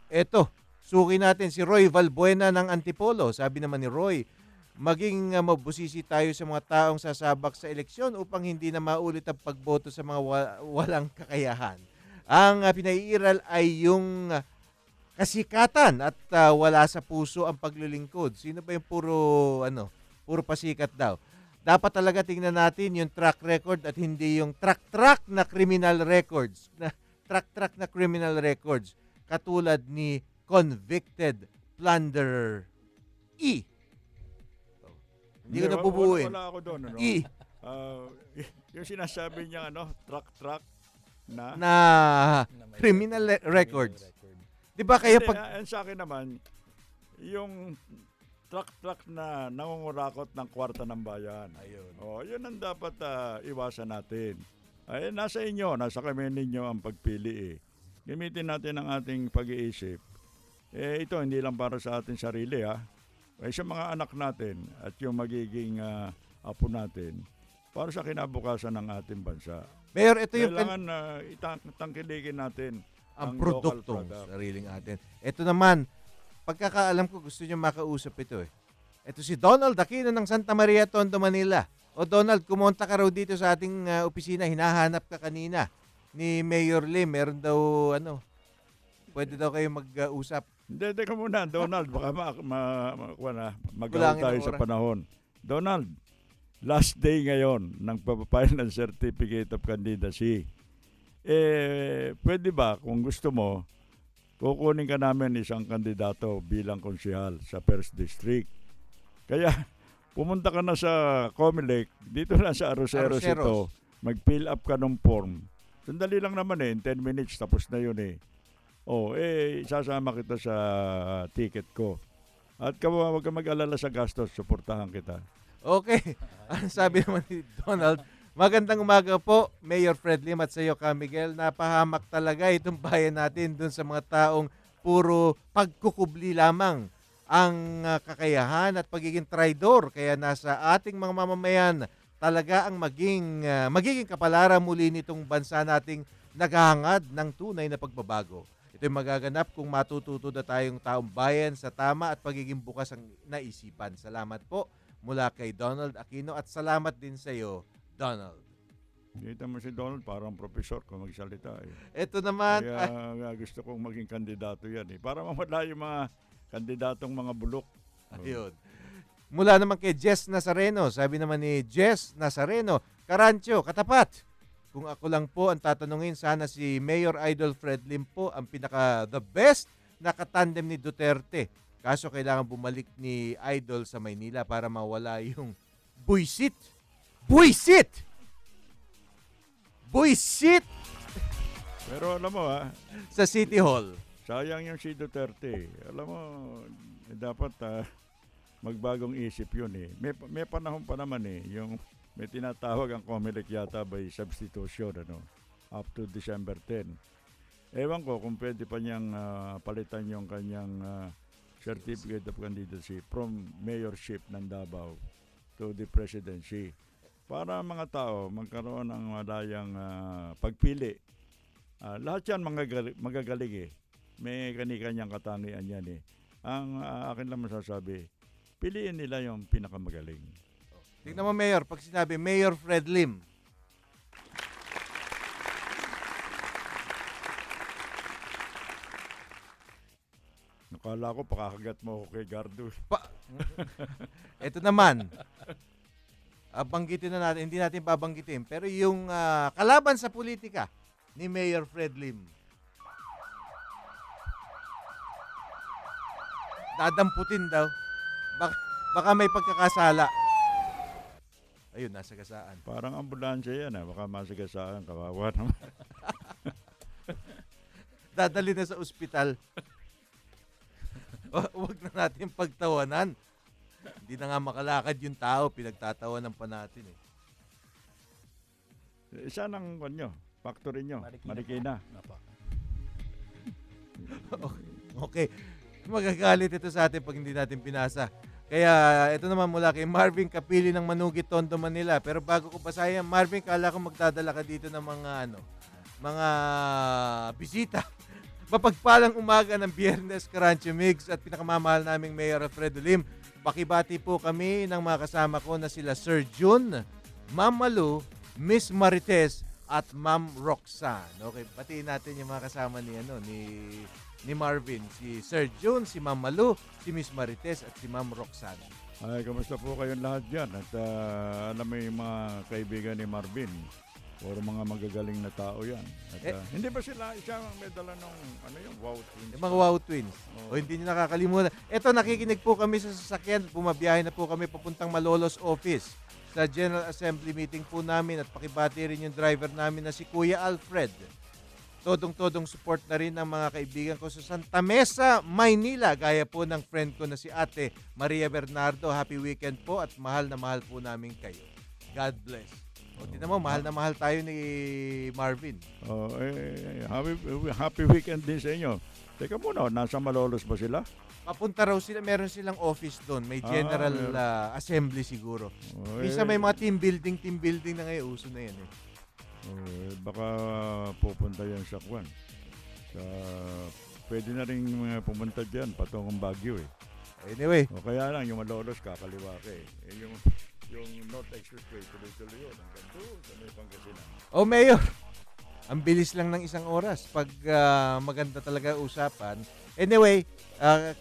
Speaker 2: Eto, suki natin si Roy Valbuena ng Antipolo. Sabi naman ni Roy, maging mabusisi tayo sa mga taong sasabak sa eleksyon upang hindi na maulit ang pagboto sa mga walang kakayahan. Ang pinaiiral ay yung kasikatan at wala sa puso ang paglilingkod. Sino ba yung puro pasikat daw? Dapat talaga tingnan natin yung track record at hindi yung track na criminal records. Track na criminal records katulad ni convicted plunderer E. Hindi ko nabubuuin.
Speaker 1: Wala ako doon. Yung sinasabi niya, track
Speaker 2: na criminal records. Di ba kaya pag...
Speaker 1: Sa akin naman, yung track na nangungurakot ng kwarta ng bayan.
Speaker 2: Ayun.
Speaker 1: Yun ang dapat iwasan natin. Nasa inyo, nasa kami ninyo ang pagpili. Gamitin natin ang ating pag-iisip. Ito hindi lang para sa ating sarili, sa mga anak natin at yung magiging apo natin. para sa kinabukasan ng ating bansa.
Speaker 2: Mayor, ito yung
Speaker 1: Kailangan tangkilikin natin
Speaker 2: ang
Speaker 1: local
Speaker 2: produkto
Speaker 1: product.
Speaker 2: sariling atin. Ito naman, pagkakaalam ko gusto niyo makausap ito eh. Ito si Donald Aquino ng Santa Maria, Tondo, Manila. O Donald, kumonta ka raw dito sa ating opisina. Hinahanap ka kanina ni Mayor Lim. Meron daw, pwede daw kayo mag-usap.
Speaker 1: Hindi, teka muna, Donald. Baka magaw
Speaker 2: Kulangin
Speaker 1: tayo
Speaker 2: ang
Speaker 1: sa
Speaker 2: oras.
Speaker 1: panahon. Donald, last day ngayon ng pagpapile ng Certificate of Candidacy. Pwede ba, kung gusto mo, kukunin ka namin isang kandidato bilang konsehal sa First District. Kaya, pumunta ka na sa Comelec, dito na sa Arroceros ito, mag-fill up ka ng form. Sandali lang naman in 10 minutes, tapos na yun eh. Isasama kita sa ticket ko. At huwag ka mag-alala sa gastos, suportahan kita.
Speaker 2: Okay. Ang sabi naman ni Donald, magandang umaga po, Mayor Fred Lim at sa iyo ka, Miguel. Napahamak talaga itong bayan natin dun sa mga taong puro pagkukubli lamang ang kakayahan at pagiging traidor. Kaya nasa ating mga mamamayan talaga ang magiging kapalaran muli nitong bansa nating naghahangad ng tunay na pagbabago. Ito'y magaganap kung matututo na tayong taong bayan sa tama at pagiging bukas ang naisipan. Salamat po mula kay Donald Aquino at salamat din sa iyo, Donald.
Speaker 1: Kita mo si Donald, parang profesor kung magsalita.
Speaker 2: Ito naman,
Speaker 1: Kaya gusto kong maging kandidato yan. Para mawala yung mga kandidatong mga bulok.
Speaker 2: ayun. Mula naman kay Jess Nazareno, sabi naman ni Jess Nazareno, Karancho, katapat. Kung ako lang po ang tatanungin, sana si Mayor Idol Fred Lim po ang the best na katandem ni Duterte. Kaso kailangan bumalik ni Idol sa Maynila para mawala yung buisit. Buisit! Buisit!
Speaker 1: Pero alam mo
Speaker 2: Sa City Hall.
Speaker 1: sayang yung si Duterte. Alam mo, dapat magbagong isip yun eh. May panahon pa naman eh, yung may tinatawag ang Comelec yata by substitution, up to December 10. Ewan ko kung pwede pa niyang palitan yung kanyang Certificate of Candidacy from mayorship ng Davao to the presidency. Para mga tao magkaroon ng malayang pagpili. Lahat yan magagaling eh. May kani-kanyang katangian yan eh. Ang akin lang masasabi, piliin nila yung pinakamagaling.
Speaker 2: Tingnan mo, Mayor, pag sinabi Mayor Fred Lim,
Speaker 1: Nakala ko pakakagat mo ako kay Gardo.
Speaker 2: ito naman, banggitin na natin, hindi natin babanggitin, pero yung kalaban sa politika ni Mayor Fred Lim, dadamputin daw. Baka may pagkakasala. Ayun, nasa gasaan.
Speaker 1: Parang ambulansya yan baka masagasaan, kawawa naman.
Speaker 2: Dadali na sa ospital. Huwag na natin pagtawanan. Hindi na nga makalakad yung tao, pinagtatawanan pa natin eh.
Speaker 1: Isa ng kanyo, factory nyo, Marikina.
Speaker 2: Okay. Magagalit ito sa atin pag hindi natin pinasa. Kaya ito naman mula kay Marvin Kapili ng Manugit, Tondo, Manila. Pero bago ko basahin, Marvin, kala ko magdadala ka dito ng mga bisita. Mapagpalang umaga ng Biyernes, Karancho Migs at pinakamamahal naming Mayor Alfredo Lim. Pakibati po kami ng mga kasama ko na sila Sir Jun, Ma'am Malu, Miss Marites at Ma'am Roxanne. Okay, batiin natin yung mga kasama ni Marvin, si Sir Jun, si Ma'am Malu, si Miss Marites at si Ma'am Roxanne.
Speaker 1: Ay, kamusta po kayong lahat dyan? At alam mo yung mga kaibigan ni Marvin, puro mga magagaling na tao yan. At, hindi ba siya may dala ng Wow Twins?
Speaker 2: Yung mga Wow Twins. O hindi nyo nakakalimutan. Ito, nakikinig po kami sa sasakyan. Bumabiyahe na po kami papuntang Malolos office sa General Assembly meeting po namin at pakibati rin yung driver namin na si Kuya Alfred. Todong-todong support na rin ng mga kaibigan ko sa Santa Mesa, Maynila. Gaya po ng friend ko na si Ate Maria Bernardo. Happy weekend po at mahal na mahal po namin kayo. God bless. O, tignan mo, mahal na mahal tayo ni Marvin.
Speaker 1: Happy weekend din sa inyo. Teka muna, nasa Malolos ba sila?
Speaker 2: Papunta raw sila, meron silang office doon. May general
Speaker 1: meron.
Speaker 2: assembly siguro.
Speaker 1: Oh,
Speaker 2: Minsan may mga team building na ngayon. Uso na yan eh.
Speaker 1: Baka pupunta yan sa Kwan. Pwede na rin pumunta dyan patungong Baguio eh.
Speaker 2: Anyway,
Speaker 1: O kaya lang, yung Malolos kakaliwa ka eh. Yung North Expressway, tuloy-tuloy yun. Hanggang doon sa may Pangasinan.
Speaker 2: Mayor, ang bilis lang ng isang oras pag maganda talaga usapan. Anyway,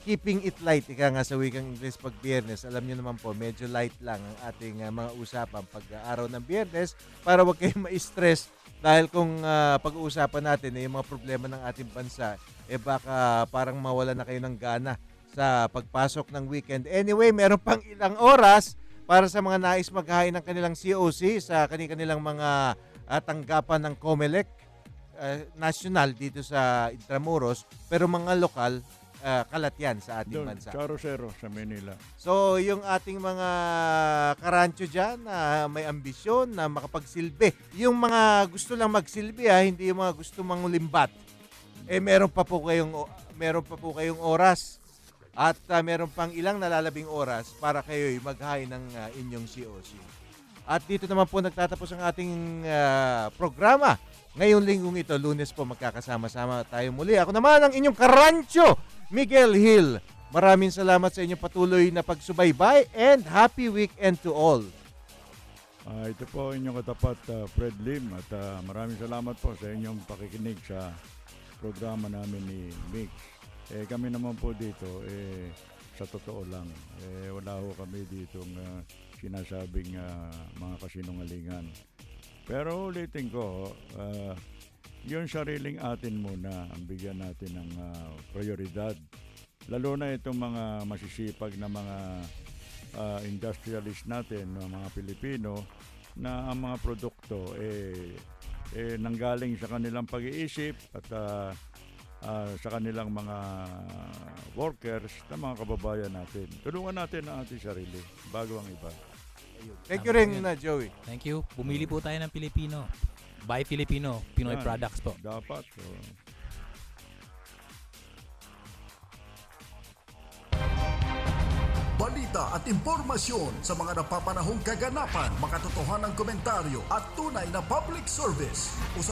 Speaker 2: keeping it light, ika nga sa wikang Ingles pag Biyernes. Alam nyo naman po, medyo light lang ang ating mga usapan pag araw ng Biyernes para wag kayong ma-stress dahil kung pag-uusapan natin yung mga problema ng ating bansa, baka parang mawala na kayo ng gana sa pagpasok ng weekend. Anyway, meron pang ilang oras para sa mga nais maghain ng kanilang COC sa kanilang mga tanggapan ng COMELEC national dito sa Intramuros, pero mga lokal kalat yan sa ating
Speaker 1: Doon,
Speaker 2: bansa.
Speaker 1: Charo-Cero sa Manila.
Speaker 2: So, yung ating mga karancho dyan na may ambisyon na makapagsilbi, yung mga gusto lang magsilbi hindi yung mga gusto mangulimbat, meron pa po kayong oras at meron pang ilang nalalabing oras para kayo'y maghain ng inyong COC. At dito naman po nagtatapos ang ating programa. Ngayong linggong ito, Lunes po, magkakasama-sama tayo muli. Ako naman ang inyong karancho, Miguel Hill. Maraming salamat sa inyong patuloy na pagsubaybay and happy weekend to all.
Speaker 1: Ito po inyong katapat, Fred Lim, at maraming salamat po sa inyong pakikinig sa programa namin ni Mix. Kami naman po dito, sa totoo lang, wala ho kami ditong sinasabing mga kasinungalingan. Pero ulitin ko, yung sariling atin muna ang bigyan natin ng prioridad. Lalo na itong mga masisipag na mga industrialist natin, mga Pilipino, na ang mga produkto nanggaling sa kanilang pag-iisip at sa kanilang mga workers na mga kababayan natin. Tulungan natin ang ating sarili bago ang iba.
Speaker 2: Thank you rin, Joey.
Speaker 4: Thank you. Bumili po tayo ng Pilipino. Buy Filipino. Pinoy
Speaker 1: Yan,
Speaker 4: products po.
Speaker 1: dapat.
Speaker 6: Balita at impormasyon sa mga napapanahong kaganapan, makatotohanang komentaryo at tunay na public service.